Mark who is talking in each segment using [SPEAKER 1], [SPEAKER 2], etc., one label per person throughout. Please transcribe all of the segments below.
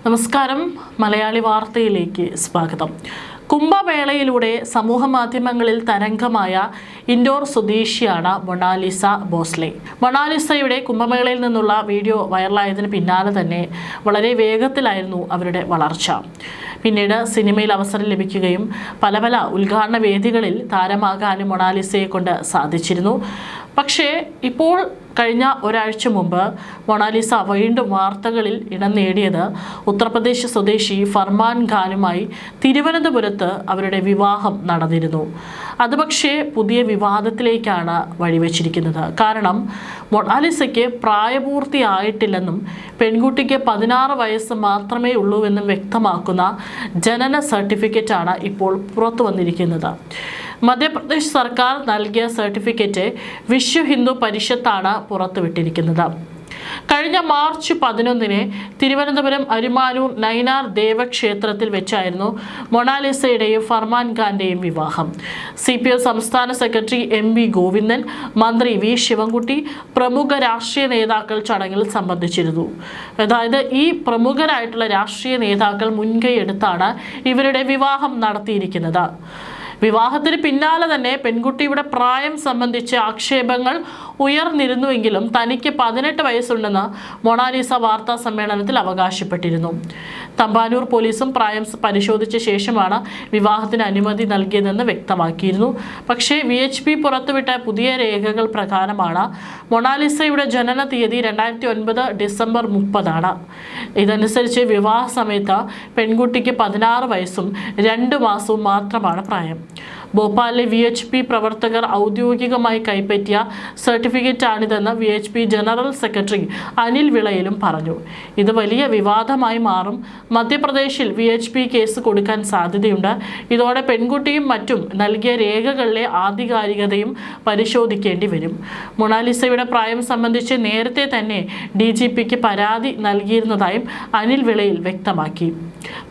[SPEAKER 1] നമസ്കാരം. മലയാളി വാർത്തയിലേക്ക് സ്വാഗതം. കുംഭമേളയിലൂടെ സമൂഹ മാധ്യമങ്ങളിൽ തരംഗമായ ഇൻഡോർ സ്വദേശിയാണ് മൊണാലിസ ബോസ്ലെ. മൊണാലിസയുടെ കുംഭമേളയിൽ നിന്നുള്ള വീഡിയോ വൈറലായതിന് പിന്നാലെ തന്നെ വളരെ വേഗത്തിലായിരുന്നു അവരുടെ വളർച്ച. പിന്നീട് സിനിമയിൽ അവസരം ലഭിക്കുകയും പല ഉദ്ഘാടന വേദികളിൽ താരമാകാനും മൊണാലിസയെ കൊണ്ട് സാധിച്ചിരുന്നു. പക്ഷേ ഇപ്പോൾ കഴിഞ്ഞ ഒരാഴ്ച മുമ്പ് മൊണാലിസ വീണ്ടും വാർത്തകളിൽ ഇടം നേടിയത് ഉത്തർപ്രദേശ് സ്വദേശി ഫർമാൻ ഖാനുമായി തിരുവനന്തപുരത്ത് അവരുടെ വിവാഹം നടന്നിരുന്നു. അത് പക്ഷേ പുതിയ വിവാദത്തിലേക്കാണ് വഴിവെച്ചിരിക്കുന്നത്. കാരണം മൊണാലിസയ്ക്ക് പ്രായപൂർത്തിയായിട്ടില്ലെന്നും പെൺകുട്ടിക്ക് 16 വയസ്സ് മാത്രമേ ഉള്ളൂവെന്നും വ്യക്തമാക്കുന്ന ജനന സർട്ടിഫിക്കറ്റാണ് ഇപ്പോൾ പുറത്തു വന്നിരിക്കുന്നത്. മധ്യപ്രദേശ് സർക്കാർ നൽകിയ സർട്ടിഫിക്കറ്റ് വിശ്വ ഹിന്ദു പരിഷത്താണ് പുറത്തുവിട്ടിരിക്കുന്നത്. കഴിഞ്ഞ മാർച്ച് 11 തിരുവനന്തപുരം അരിമാനൂർ നൈനാർ ദേവക്ഷേത്രത്തിൽ വെച്ചായിരുന്നു മൊണാലിസയുടെയും ഫർമാൻ ഖാന്റെയും വിവാഹം. CPM സംസ്ഥാന സെക്രട്ടറി MV ഗോവിന്ദൻ, മന്ത്രി V ശിവൻകുട്ടി, പ്രമുഖ രാഷ്ട്രീയ നേതാക്കൾ ചടങ്ങിൽ സംബന്ധിച്ചിരുന്നു. അതായത് ഈ പ്രമുഖരായിട്ടുള്ള രാഷ്ട്രീയ നേതാക്കൾ മുൻകൈയെടുത്താണ് ഇവരുടെ വിവാഹം നടത്തിയിരിക്കുന്നത്. വിവാഹത്തിന് പിന്നാലെ തന്നെ പെൺകുട്ടിയുടെ പ്രായം സംബന്ധിച്ച് ആക്ഷേപങ്ങൾ ഉയർന്നിരുന്നുവെങ്കിലും തനിക്ക് 18 വയസ്സുണ്ടെന്ന് മൊണാലിസ വാർത്താ സമ്മേളനത്തിൽ അവകാശപ്പെട്ടിരുന്നു. തമ്പാനൂർ പോലീസും പ്രായം പരിശോധിച്ച ശേഷമാണ് വിവാഹത്തിന് അനുമതി നൽകിയതെന്ന് വ്യക്തമാക്കിയിരുന്നു. പക്ഷേ VHP പുറത്തുവിട്ട പുതിയ രേഖകൾ പ്രകാരമാണ് മൊണാലിസയുടെ ജനന തീയതി 2009 ഡിസംബർ 30. ഇതനുസരിച്ച് വിവാഹ സമയത്ത് പെൺകുട്ടിക്ക് 16 വയസ്സും 2 മാസവും മാത്രമാണ് പ്രായം. ഭോപ്പാലിലെ VHP പ്രവർത്തകർ ഔദ്യോഗികമായി കൈപ്പറ്റിയ സർട്ടിഫിക്കറ്റാണിതെന്ന് VHP ജനറൽ സെക്രട്ടറി അനിൽ വിളയിലും പറഞ്ഞു. ഇത് വലിയ വിവാദമായി മാറും. മധ്യപ്രദേശിൽ VHP കേസ് കൊടുക്കാൻ സാധ്യതയുണ്ട്. ഇതോടെ പെൺകുട്ടിയും മറ്റും നൽകിയ രേഖകളിലെ ആധികാരികതയും പരിശോധിക്കേണ്ടി വരും. മൊണാലിസയുടെ പ്രായം സംബന്ധിച്ച് നേരത്തെ തന്നെ DGPക്ക് പരാതി നൽകിയിരുന്നതായും അനിൽ വിളയിൽ വ്യക്തമാക്കി.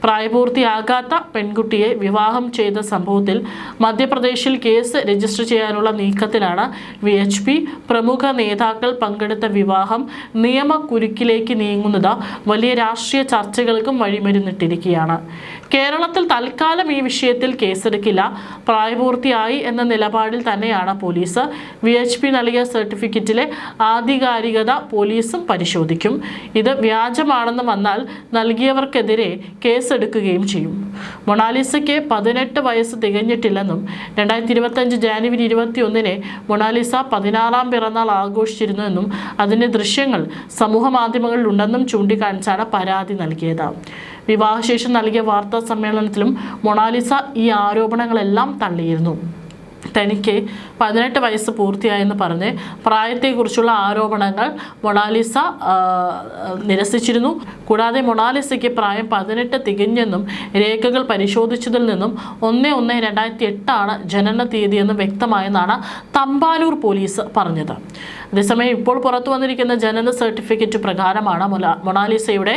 [SPEAKER 1] പ്രായപൂർത്തിയാകാത്ത പെൺകുട്ടിയെ വിവാഹം ചെയ്ത സംഭവത്തിൽ മധ്യപ്രദേശിൽ കേസ് രജിസ്റ്റർ ചെയ്യാനുള്ള നീക്കത്തിലാണ് VHP. പ്രമുഖ നേതാക്കൾ പങ്കെടുത്ത വിവാഹം നിയമക്കുരുക്കിലേക്ക് നീങ്ങുന്നത് വലിയ രാഷ്ട്രീയ ചർച്ചകൾക്കും വഴിമരുന്നിട്ടിരിക്കുകയാണ്. കേരളത്തിൽ തൽക്കാലം ഈ വിഷയത്തിൽ കേസെടുക്കില്ല. പ്രായപൂർത്തിയായി എന്ന നിലപാടിൽ തന്നെയാണ് പോലീസ്. VHP നൽകിയ സർട്ടിഫിക്കറ്റിലെ ആധികാരികത പോലീസും പരിശോധിക്കും. ഇത് വ്യാജമാണെന്ന് വന്നാൽ നൽകിയവർക്കെതിരെ കേസെടുക്കുകയും ചെയ്യും. മൊണാലിസയ്ക്ക് 18 വയസ്സ് തികഞ്ഞിട്ടില്ലെന്നും 2025 ജാനുവരി 21 മൊണാലിസ 16ാം പിറന്നാൾ ആഘോഷിച്ചിരുന്നുവെന്നും അതിൻ്റെ ദൃശ്യങ്ങൾ സമൂഹ മാധ്യമങ്ങളിൽ ഉണ്ടെന്നും ചൂണ്ടിക്കാണിച്ചാണ് പരാതി നൽകിയത്. വിവാഹശേഷം നൽകിയ വാർത്താ സമ്മേളനത്തിലും മൊണാലിസ ഈ ആരോപണങ്ങളെല്ലാം തള്ളിയിരുന്നു. തനിക്ക് 18 വയസ്സ് പൂർത്തിയായെന്ന് പറഞ്ഞ് പ്രായത്തെക്കുറിച്ചുള്ള ആരോപണങ്ങൾ മൊണാലിസ നിരസിച്ചിരുന്നു. കൂടാതെ മൊണാലിസയ്ക്ക് പ്രായം 18 തികഞ്ഞെന്നും രേഖകൾ പരിശോധിച്ചതിൽ നിന്നും 1/1/2008 ജനന തീയതിയെന്ന് വ്യക്തമായെന്നാണ് തമ്പാനൂർ പോലീസ് പറഞ്ഞത്. അതേസമയം ഇപ്പോൾ പുറത്തു വന്നിരിക്കുന്ന ജനന സർട്ടിഫിക്കറ്റ് പ്രകാരമാണ് മൊണാലിസയുടെ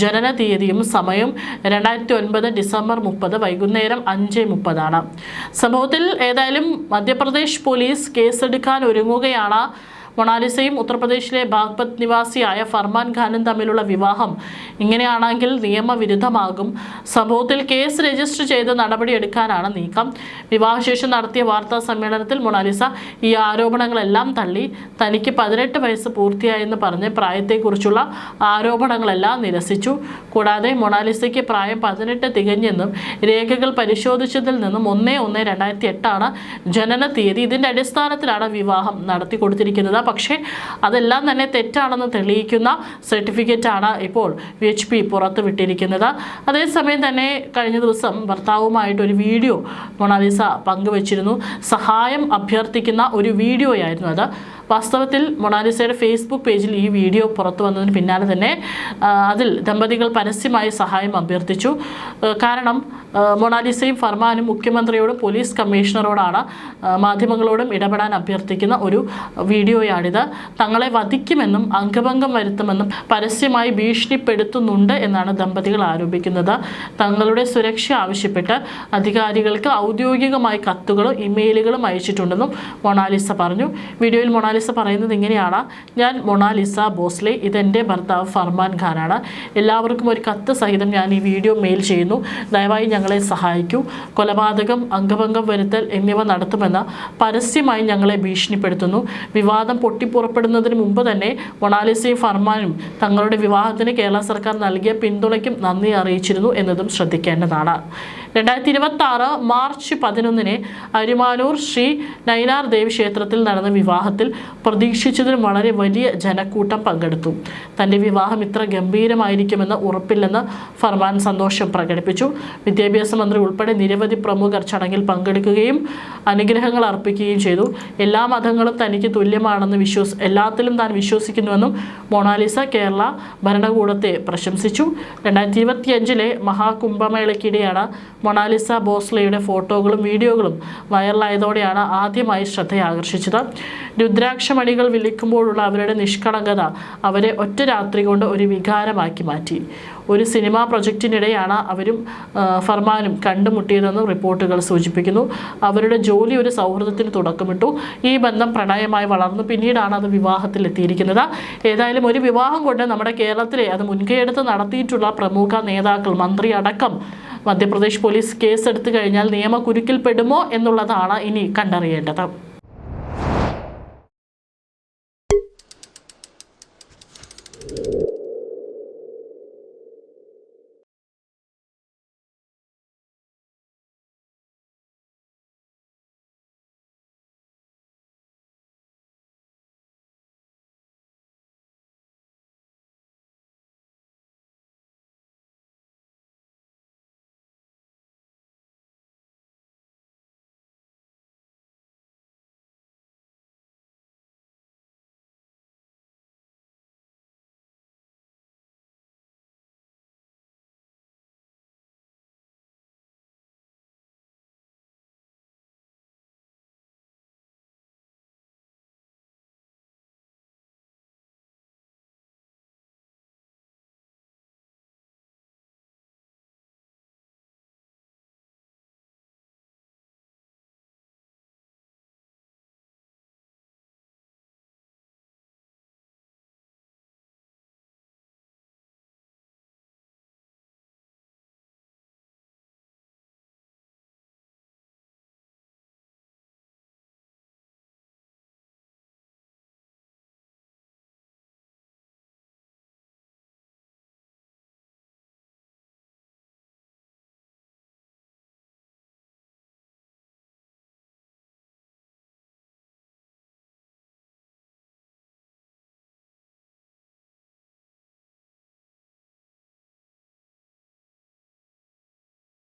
[SPEAKER 1] ജനന തീയതിയും സമയവും 2009 ഡിസംബർ 30 വൈകുന്നേരം 5:30. സംഭവത്തിൽ ഏതായാലും മധ്യപ്രദേശ് പോലീസ് കേസെടുക്കാൻ ഒരുങ്ങുകയാണ്. മൊണാലിസയും ഉത്തർപ്രദേശിലെ ബാഗ്പത് നിവാസിയായ ഫർമാൻ ഖാനും തമ്മിലുള്ള വിവാഹം ഇങ്ങനെയാണെങ്കിൽ നിയമവിരുദ്ധമാകും. സംഭവത്തിൽ കേസ് രജിസ്റ്റർ ചെയ്ത് നടപടിയെടുക്കാനാണ് നീക്കം. വിവാഹശേഷം നടത്തിയ വാർത്താ സമ്മേളനത്തിൽ മൊണാലിസ ഈ ആരോപണങ്ങളെല്ലാം തള്ളി. തനിക്ക് 18 വയസ്സ് പൂർത്തിയായെന്ന് പറഞ്ഞ് പ്രായത്തെക്കുറിച്ചുള്ള ആരോപണങ്ങളെല്ലാം നിരസിച്ചു. കൂടാതെ മൊണാലിസയ്ക്ക് പ്രായം 18 തികഞ്ഞെന്നും രേഖകൾ പരിശോധിച്ചതിൽ നിന്നും 1/1/2008 ജനന തീയതി. ഇതിൻ്റെ അടിസ്ഥാനത്തിലാണ് വിവാഹം നടത്തി കൊടുത്തിരിക്കുന്നത്. പക്ഷേ അതെല്ലാം തന്നെ തെറ്റാണെന്ന് തെളിയിക്കുന്ന സർട്ടിഫിക്കറ്റാണ് ഇപ്പോൾ VHP പുറത്തുവിട്ടിരിക്കുന്നത്. അതേസമയം തന്നെ കഴിഞ്ഞ ദിവസം ഭർത്താവുമായിട്ട് ഒരു വീഡിയോ മൊണാലിസ പങ്കുവച്ചിരുന്നു. സഹായം അഭ്യർത്ഥിക്കുന്ന ഒരു വീഡിയോയായിരുന്നു അത്. വാസ്തവത്തിൽ മൊണാലിസയുടെ ഫേസ്ബുക്ക് പേജിൽ ഈ വീഡിയോ പുറത്തു വന്നതിന് പിന്നാലെ തന്നെ അതിൽ ദമ്പതികൾ പരസ്യമായി സഹായം അഭ്യർത്ഥിച്ചു. കാരണം മൊണാലിസയും ഫർമാനും മുഖ്യമന്ത്രിയോടും പോലീസ് കമ്മീഷണറോടാണ് മാധ്യമങ്ങളോടും ഇടപെടാൻ അഭ്യർത്ഥിക്കുന്ന ഒരു വീഡിയോയാണിത്. തങ്ങളെ വധിക്കുമെന്നും അംഗഭംഗം വരുത്തുമെന്നും പരസ്യമായി ഭീഷണിപ്പെടുത്തുന്നുണ്ട് എന്നാണ് ദമ്പതികൾ ആരോപിക്കുന്നത്. തങ്ങളുടെ സുരക്ഷ ആവശ്യപ്പെട്ട് അധികാരികൾക്ക് ഔദ്യോഗികമായി കത്തുകളും ഇമെയിലുകളും അയച്ചിട്ടുണ്ടെന്നും മൊണാലിസ പറഞ്ഞു. വീഡിയോയിൽ മൊണാലിസ മൊണാലിസ പറയുന്നത് ഇങ്ങനെയാണ്: ഞാൻ മൊണാലിസ ബോസ്ലെ, ഇതെൻ്റെ ഭർത്താവ് ഫർമാൻ ഖാനാണ്. എല്ലാവർക്കും ഒരു കത്ത് സഹിതം ഞാൻ ഈ വീഡിയോ മെയിൽ ചെയ്യുന്നു. ദയവായി ഞങ്ങളെ സഹായിക്കൂ. കൊലപാതകം, അംഗഭംഗം വരുത്തൽ എന്നിവ നടത്തുമെന്ന് പരസ്യമായി ഞങ്ങളെ ഭീഷണിപ്പെടുത്തുന്നു. വിവാദം പൊട്ടിപ്പുറപ്പെടുന്നതിന് മുമ്പ് തന്നെ മൊണാലിസയും ഫർമാനും തങ്ങളുടെ വിവാഹത്തിന് കേരള സർക്കാർ നൽകിയ പിന്തുണയ്ക്കും നന്ദി അറിയിച്ചിരുന്നു എന്നതും ശ്രദ്ധിക്കേണ്ടതാണ്. 2026 മാർച്ച് 11 അരിമാനൂർ ശ്രീ നൈനാർ ദേവി ക്ഷേത്രത്തിൽ നടന്ന വിവാഹത്തിൽ പ്രതീക്ഷിച്ചതിലും വളരെ വലിയ ജനക്കൂട്ടം പങ്കെടുത്തു. തൻ്റെ വിവാഹം ഇത്ര ഗംഭീരമായിരിക്കുമെന്ന് ഉറപ്പില്ലെന്ന് ഫർമാൻ സന്തോഷം പ്രകടിപ്പിച്ചു. വിദ്യാഭ്യാസ മന്ത്രി ഉൾപ്പെടെ നിരവധി പ്രമുഖർ ചടങ്ങിൽ പങ്കെടുക്കുകയും അനുഗ്രഹങ്ങൾ അർപ്പിക്കുകയും ചെയ്തു. എല്ലാ മതങ്ങളും തനിക്ക് തുല്യമാണെന്ന് എല്ലാത്തിലും താൻ വിശ്വസിക്കുന്നുവെന്നും മൊണാലിസ കേരള ഭരണകൂടത്തെ പ്രശംസിച്ചു. 2025 മഹാകുംഭമേളയ്ക്കിടെയാണ് മൊണാലിസ ബോസ്ലെയുടെ ഫോട്ടോകളും വീഡിയോകളും വൈറലായതോടെയാണ് ആദ്യമായി ശ്രദ്ധയാകർഷിച്ചത്. രുദ്രാക്ഷമണികൾ വിളിക്കുമ്പോഴുള്ള അവരുടെ നിഷ്കളങ്കത അവരെ ഒറ്റ രാത്രി കൊണ്ട് ഒരു വികാരമാക്കി മാറ്റി. ഒരു സിനിമാ പ്രൊജക്റ്റിനിടെയാണ് അവരും ഫർമാനും കണ്ടുമുട്ടിയതെന്നും റിപ്പോർട്ടുകൾ സൂചിപ്പിക്കുന്നു. അവരുടെ ജോലി ഒരു സൗഹൃദത്തിന് തുടക്കമിട്ടു. ഈ ബന്ധം പ്രണയമായി വളർന്നു. പിന്നീടാണ് അത് വിവാഹത്തിലെത്തിയിരിക്കുന്നത്. ഏതായാലും ഒരു വിവാഹം കൊണ്ട് നമ്മുടെ കേരളത്തിലെ അത് മുൻകൈയെടുത്ത് നടത്തിയിട്ടുള്ള പ്രമുഖ നേതാക്കൾ, മന്ത്രി അടക്കം മധ്യപ്രദേശ് പോലീസ് കേസെടുത്തു കഴിഞ്ഞാൽ നിയമക്കുരുക്കിൽ പെടുമോ എന്നുള്ളതാണ് ഇനി കണ്ടറിയേണ്ടത്.